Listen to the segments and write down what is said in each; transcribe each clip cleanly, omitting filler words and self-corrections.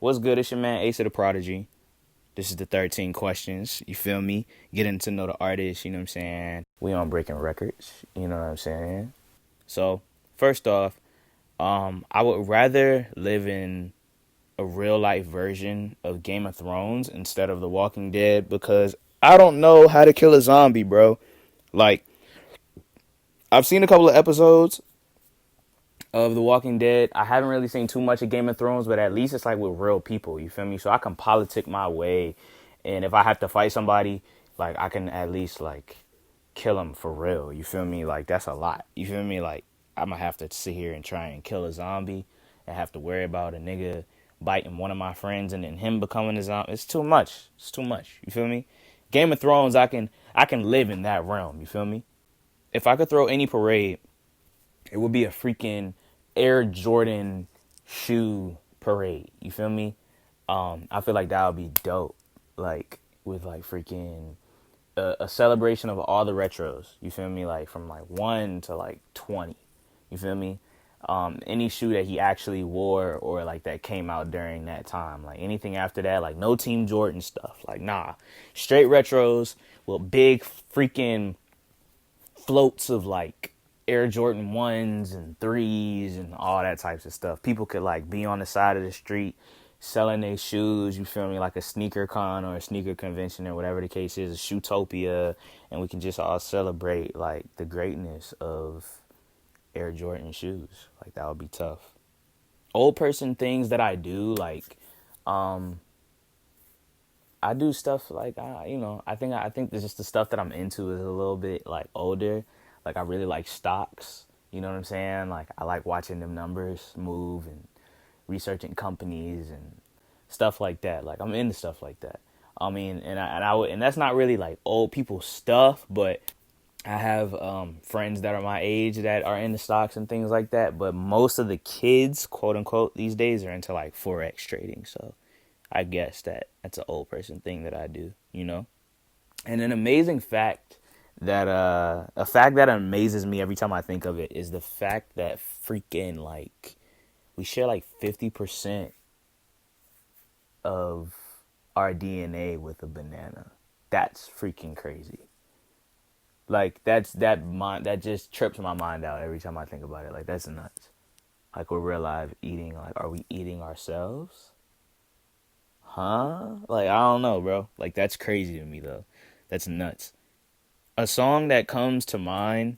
What's good? It's your man Asa The Prodigy. This is the 13 questions. You feel me? Getting to know the artist, you know what I'm saying? We on breaking records, you know what I'm saying? So, first off, I would rather live in a real life version of Game of Thrones instead of The Walking Dead because I don't know how to kill a zombie, bro. Like, I've seen a couple of episodes of The Walking Dead. I haven't really seen too much of Game of Thrones, but at least it's like with real people, you feel me? So I can politic my way, and if I have to fight somebody, like I can at least like kill them for real. You feel me? Like that's a lot. You feel me? Like I'm gonna have to sit here and try and kill a zombie and have to worry about a nigga biting one of my friends and then him becoming a zombie. It's too much. It's too much. You feel me? Game of Thrones, I can live in that realm. You feel me? If I could throw any parade, it would be a freaking Air Jordan shoe parade. You feel me? I feel like that would be dope. Like with like freaking a celebration of all the retros. You feel me? Like from like 1 to like 20. You feel me? Any shoe that he actually wore or like that came out during that time. Like anything after that, like no Team Jordan stuff. Like nah, straight retros with big freaking floats of like Air Jordan 1s and 3s and all that types of stuff. People could like be on the side of the street selling their shoes, you feel me, like a sneaker con or a sneaker convention or whatever the case is, a shootopia, and we can just all celebrate like the greatness of Air Jordan shoes. Like that would be tough. Old person things that I do, like um I do stuff like I think this is the stuff that I'm into is a little bit like older. Like I really like stocks. You know what I'm saying? Like I like watching them numbers move and researching companies and stuff like that. Like I'm into stuff like that. I mean, and that's not really like old people stuff, but I have friends that are my age that are into stocks and things like that. But most of the kids, quote unquote, these days are into like forex trading. So I guess that's an old person thing that I do, you know? And an amazing fact that a fact that amazes me every time I think of it is the fact that freaking like we share like 50% of our DNA with a banana. That's freaking crazy. Like that just trips my mind out every time I think about it. Like that's nuts. Like we're real live eating, like are we eating ourselves? Huh? Like I don't know, bro. Like that's crazy to me though. That's nuts. A song that comes to mind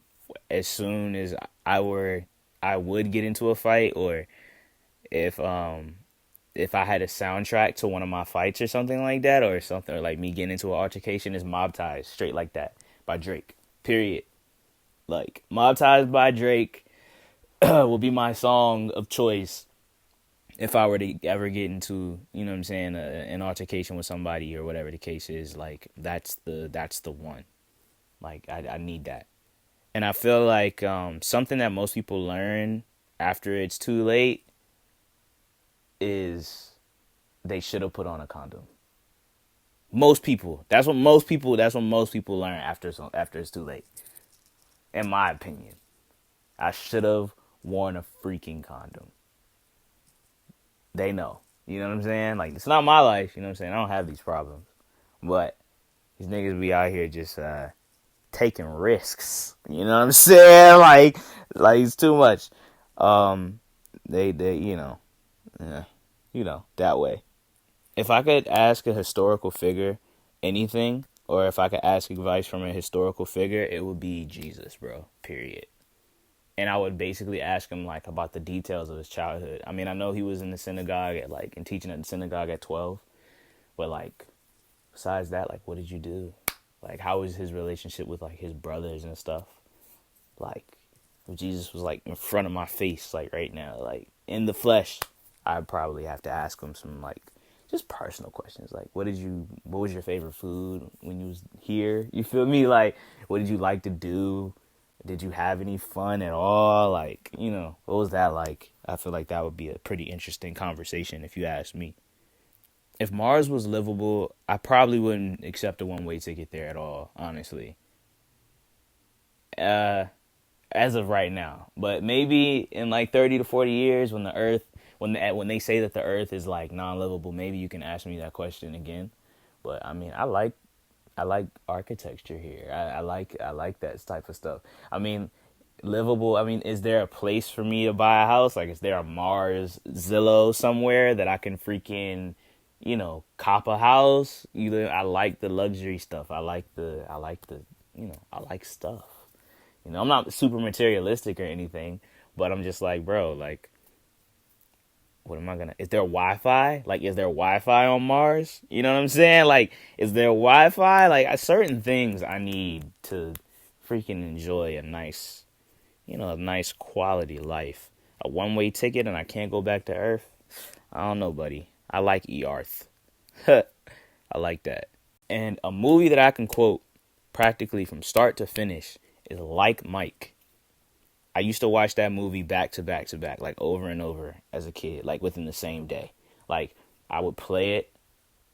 as soon as I were I would get into a fight, or if if I had a soundtrack to one of my fights or something like that, or something, or like me getting into an altercation, is Mob Ties, Straight Like That by Drake. Period. Like Mob Ties by Drake will be my song of choice if I were to ever get into, you know what I'm saying, an altercation with somebody or whatever the case is. Like that's the one. Like I need that. And I feel like something that most people learn after it's too late is they should have put on a condom. Most people. That's what most people learn after it's too late. In my opinion, I should have worn a freaking condom. They know. You know what I'm saying? Like it's not my life. You know what I'm saying? I don't have these problems, but these niggas be out here just taking risks. You know what I'm saying? Like it's too much. Um, they yeah, that way. If I could ask a historical figure anything, or if I could ask advice from a historical figure, it would be Jesus, bro. Period. And I would basically ask him like about the details of his childhood. I mean, I know he was in the synagogue at like and teaching at the synagogue at 12, but like besides that, like what did you do? Like how was his relationship with like his brothers and stuff? Like if Jesus was like in front of my face, like right now, like in the flesh, I'd probably have to ask him some like just personal questions. Like what was your favorite food when you was here? You feel me? Like what did you like to do? Did you have any fun at all? Like, what was that like? I feel like that would be a pretty interesting conversation if you ask me. If Mars was livable, I probably wouldn't accept a one-way ticket there at all, honestly. Uh, as of right now. But maybe in like 30 to 40 years when when they say that the Earth is like non-livable, maybe you can ask me that question again. But I mean, I like architecture here. I like that type of stuff. I mean, livable. I mean, is there a place for me to buy a house? Like, is there a Mars Zillow somewhere that I can freaking, cop a house? I like the luxury stuff. I like stuff. I'm not super materialistic or anything, but I'm just like, bro, like, what am I gonna? Is there Wi-Fi? Like, is there Wi-Fi on Mars? You know what I'm saying? Like, is there Wi-Fi? Like, certain things I need to freaking enjoy a nice quality life. A one-way ticket and I can't go back to Earth. I don't know, buddy. I like Earth. I like that. And a movie that I can quote practically from start to finish is Like Mike. I used to watch that movie back to back to back, like over and over as a kid, like within the same day. Like, I would play it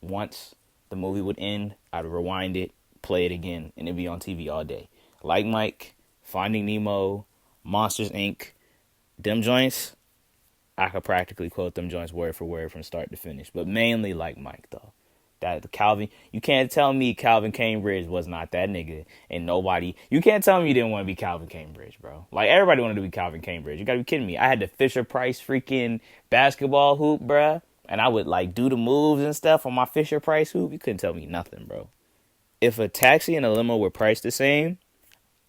once, the movie would end, I'd rewind it, play it again, and it'd be on TV all day. Like Mike, Finding Nemo, Monsters Inc., them joints, I could practically quote them joints word for word from start to finish. But mainly Like Mike, though. That Calvin, you can't tell me Calvin Cambridge was not that nigga, and you can't tell me you didn't want to be Calvin Cambridge, bro. Like, everybody wanted to be Calvin Cambridge. You gotta be kidding me. I had the Fisher Price freaking basketball hoop, bruh, and I would like do the moves and stuff on my Fisher Price hoop. You couldn't tell me nothing, bro. If a taxi and a limo were priced the same,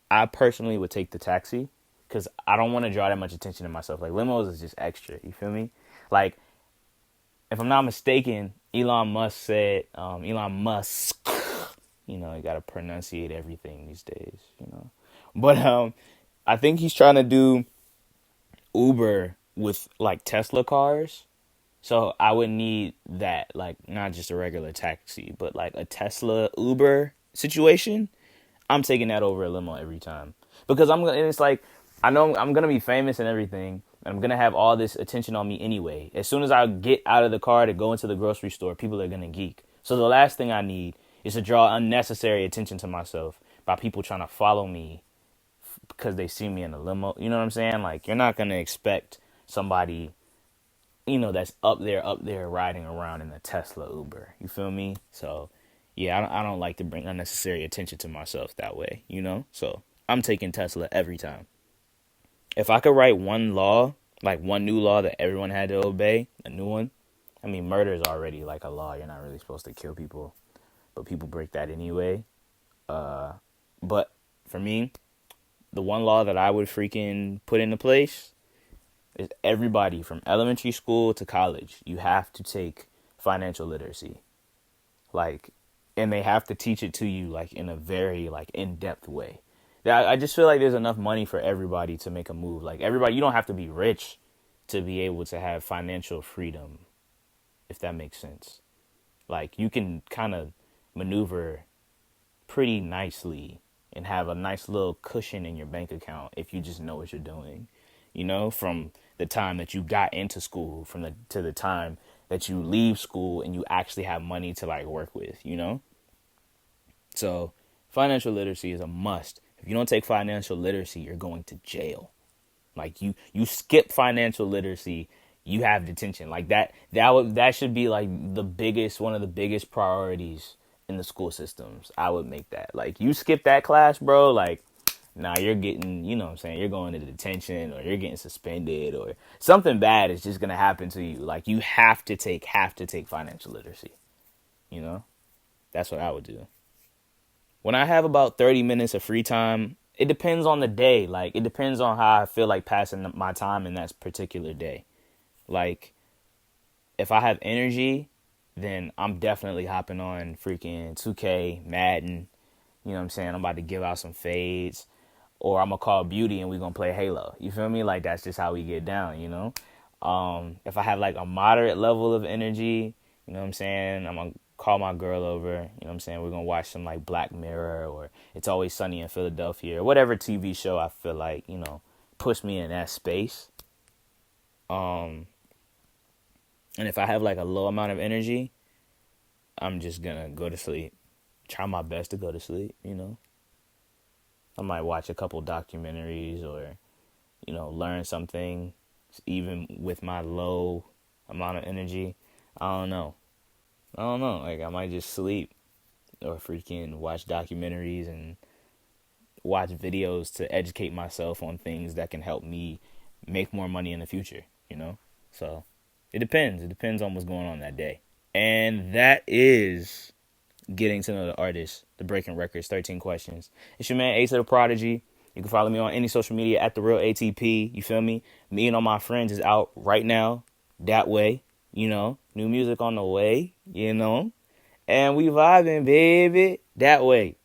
I personally would take the taxi because I don't want to draw that much attention to myself. Like, limos is just extra. You feel me? Like, if I'm not mistaken, Elon Musk, you got to pronunciate everything these days. But I think he's trying to do Uber with like Tesla cars. So I would need that, like, not just a regular taxi, but like a Tesla Uber situation. I'm taking that over a limo every time because and it's like, I know I'm gonna be famous and everything, and I'm gonna have all this attention on me anyway. As soon as I get out of the car to go into the grocery store, people are gonna geek. So the last thing I need is to draw unnecessary attention to myself by people trying to follow me because they see me in a limo. You know what I'm saying? Like, you're not gonna expect somebody, that's up there riding around in a Tesla Uber. You feel me? So yeah, I don't like to bring unnecessary attention to myself that way. So I'm taking Tesla every time. If I could write one law, like one new law that everyone had to obey, a new one. I mean, murder is already like a law. You're not really supposed to kill people, but people break that anyway. But for me, the one law that I would freaking put into place is everybody from elementary school to college, you have to take financial literacy. Like, and they have to teach it to you like in a very like in-depth way. I just feel like there's enough money for everybody to make a move. Like, everybody, you don't have to be rich to be able to have financial freedom, if that makes sense. Like, you can kind of maneuver pretty nicely and have a nice little cushion in your bank account if you just know what you're doing. From the time that you got into school, to the time that you leave school and you actually have money to like work with. So financial literacy is a must. If you don't take financial literacy, you're going to jail. Like, you skip financial literacy, you have detention. Like, that should be like one of the biggest priorities in the school systems. I would make that. Like, you skip that class, bro, like, nah, you're getting, you know what I'm saying, you're going into detention, or you're getting suspended, or something bad is just going to happen to you. Like, you have to take financial literacy. That's what I would do. When I have about 30 minutes of free time, it depends on the day. Like, it depends on how I feel like passing my time in that particular day. Like, if I have energy, then I'm definitely hopping on freaking 2K, Madden. You know what I'm saying? I'm about to give out some fades. Or I'm going to call Beauty and we're going to play Halo. You feel me? Like, that's just how we get down. If I have like a moderate level of energy, you know what I'm saying, I'm going to call my girl over, you know what I'm saying, we're going to watch some like Black Mirror or It's Always Sunny in Philadelphia or whatever TV show I feel like, push me in that space. And if I have like a low amount of energy, I'm just going to go to sleep. Try my best to go to sleep. I might watch a couple documentaries or, learn something, even with my low amount of energy. I don't know. I don't know. Like, I might just sleep or freaking watch documentaries and watch videos to educate myself on things that can help me make more money in the future, you know? So it depends. It depends on what's going on that day. And that is getting to know the artist, the Breaking Records, 13 questions. It's your man, Asa The Prodigy. You can follow me on any social media at The Real ATP. You feel me? Me and All My Friends is out right now. That way, you know. New music on the way, you know. And we vibing, baby. That way.